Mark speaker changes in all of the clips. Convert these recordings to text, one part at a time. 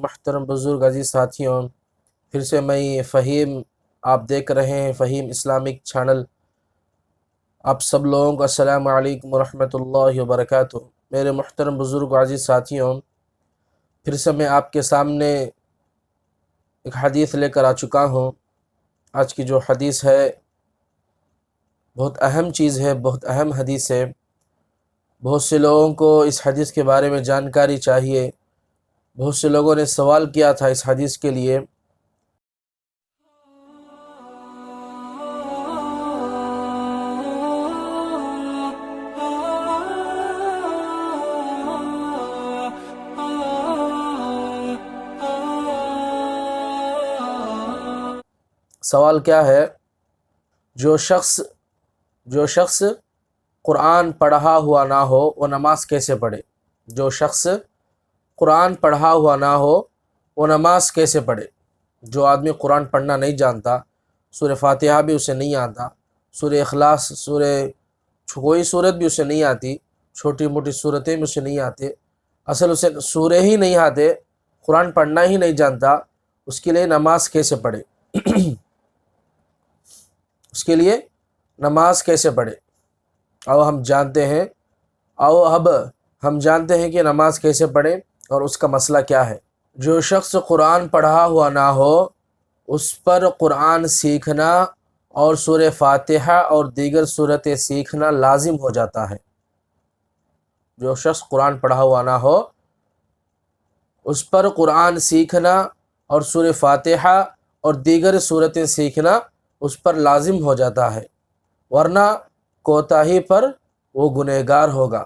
Speaker 1: محترم بزرگ عزیز ساتھیوں، پھر سے میں فہیم آپ دیکھ رہے ہیں فہیم اسلامک چینل۔ آپ سب لوگوں کو السلام علیکم ورحمۃ اللہ وبرکاتہ۔ میرے محترم بزرگ عزیز ساتھیوں، پھر سے میں آپ کے سامنے ایک حدیث لے کر آ چکا ہوں۔ آج کی جو حدیث ہے بہت اہم چیز ہے، بہت اہم حدیث ہے۔ بہت سے لوگوں کو اس حدیث کے بارے میں جانکاری چاہیے۔ بہت سے لوگوں نے سوال کیا تھا اس حدیث کے لیے۔ سوال کیا ہے؟ جو شخص قرآن پڑھا ہوا نہ ہو وہ نماز کیسے پڑھے؟ جو شخص قرآن پڑھا ہوا نہ ہو وہ نماز کیسے پڑھے؟ جو آدمی قرآن پڑھنا نہیں جانتا، سورہ فاتحہ بھی اسے نہیں آتا، سورہ اخلاص، کوئی سورت بھی اسے نہیں آتی، چھوٹی موٹی صورتیں بھی اسے نہیں آتے، اصل اسے سورے ہی نہیں آتے، قرآن پڑھنا ہی نہیں جانتا، اس کے لیے نماز کیسے پڑھے؟ اس کے لیے نماز کیسے پڑھے؟ اب ہم جانتے ہیں کہ نماز کیسے پڑھیں اور اس کا مسئلہ کیا ہے۔ جو شخص قرآن پڑھا ہوا نہ ہو اس پر قرآن سیکھنا اور سورہ فاتحہ اور دیگر سورتیں سیکھنا لازم ہو جاتا ہے۔ جو شخص قرآن پڑھا ہوا نہ ہو اس پر قرآن سیکھنا اور سورہ فاتحہ اور دیگر سورتیں سیکھنا اس پر لازم ہو جاتا ہے، ورنہ کوتاہی پر وہ گنہگار ہوگا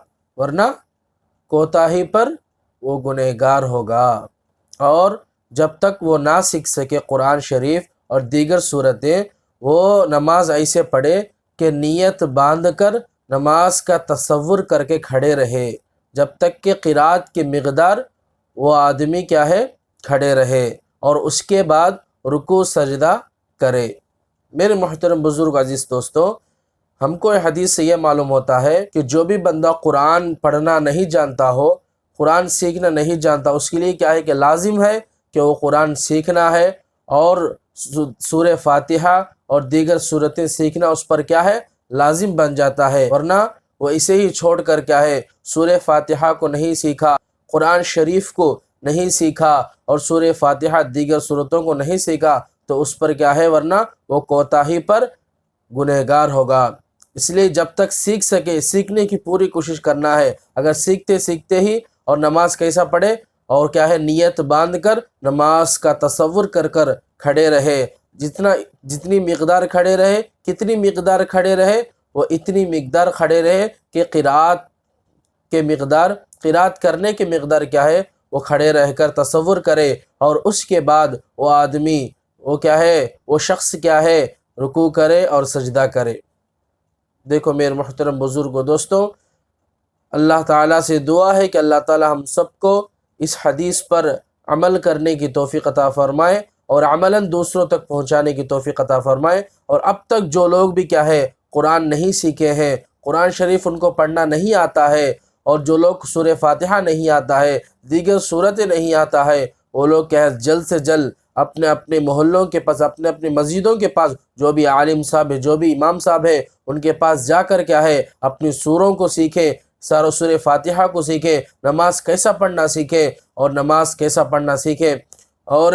Speaker 1: اور جب تک وہ نہ سیکھ سکے قرآن شریف اور دیگر صورتیں، وہ نماز ایسے پڑھے کہ نیت باندھ کر نماز کا تصور کر کے کھڑے رہے جب تک کہ قرات کی مقدار وہ آدمی کھڑے رہے اور اس کے بعد رکوع سجدہ کرے۔ میرے محترم بزرگ عزیز دوستو، ہم کو حدیث سے یہ معلوم ہوتا ہے کہ جو بھی بندہ قرآن پڑھنا نہیں جانتا ہو، قرآن سیکھنا نہیں جانتا، اس کے لیے کیا ہے کہ لازم ہے کہ وہ قرآن سیکھنا ہے اور سورہ فاتحہ اور دیگر سورتیں سیکھنا اس پر لازم بن جاتا ہے، ورنہ وہ اسے ہی چھوڑ کر سورہ فاتحہ کو نہیں سیکھا، قرآن شریف کو نہیں سیکھا اور سورہ فاتحہ دیگر سورتوں کو نہیں سیکھا تو اس پر ورنہ وہ کوتاہی پر گنہگار ہوگا۔ اس لیے جب تک سیکھ سکے سیکھنے کی پوری کوشش کرنا ہے۔ اگر سیکھتے ہی اور نماز کیسا پڑھے اور نیت باندھ کر نماز کا تصور کر کھڑے رہے، جتنی مقدار کھڑے رہے، کتنی مقدار کھڑے رہے، وہ اتنی مقدار کھڑے رہے کہ قرات کرنے کی مقدار وہ کھڑے رہ کر تصور کرے اور اس کے بعد وہ آدمی وہ شخص رکوع کرے اور سجدہ کرے۔ دیکھو میرے محترم بزرگوں دوستوں، اللہ تعالیٰ سے دعا ہے کہ اللہ تعالیٰ ہم سب کو اس حدیث پر عمل کرنے کی توفیق عطا فرمائے اور عملاً دوسروں تک پہنچانے کی توفیق عطا فرمائے۔ اور اب تک جو لوگ بھی قرآن نہیں سیکھے ہیں، قرآن شریف ان کو پڑھنا نہیں آتا ہے، اور جو لوگ سورہ فاتحہ نہیں آتا ہے، دیگر سورتیں نہیں آتا ہے، وہ لوگ جلد سے جلد اپنے محلوں کے پاس، اپنے مسجدوں کے پاس جو بھی عالم صاحب ہے، جو بھی امام صاحب ہے، ان کے پاس جا کر اپنی سوروں کو سیکھیں، سورہ فاتحہ کو سیکھیں، نماز کیسا پڑھنا سیکھیں اور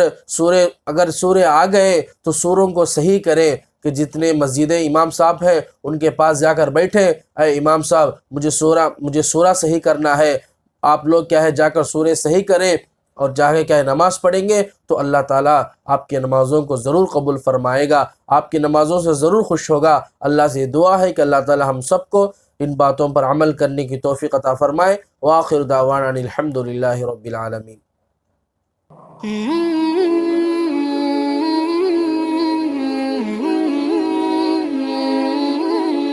Speaker 1: اگر سورے آ گئے تو سوروں کو صحیح کریں کہ جتنے مسجد امام صاحب ہیں ان کے پاس جا کر بیٹھیں، اے امام صاحب مجھے سورہ صحیح کرنا ہے، آپ لوگ جا کر سورے صحیح کریں اور جا کے نماز پڑھیں گے تو اللہ تعالیٰ آپ کی نمازوں کو ضرور قبول فرمائے گا، آپ کی نمازوں سے ضرور خوش ہوگا۔ اللہ سے دعا ہے کہ اللہ تعالیٰ ہم سب کو ان باتوں پر عمل کرنے کی توفیق عطا فرمائے۔ وآخر دعوانا الحمدللہ رب العالمین۔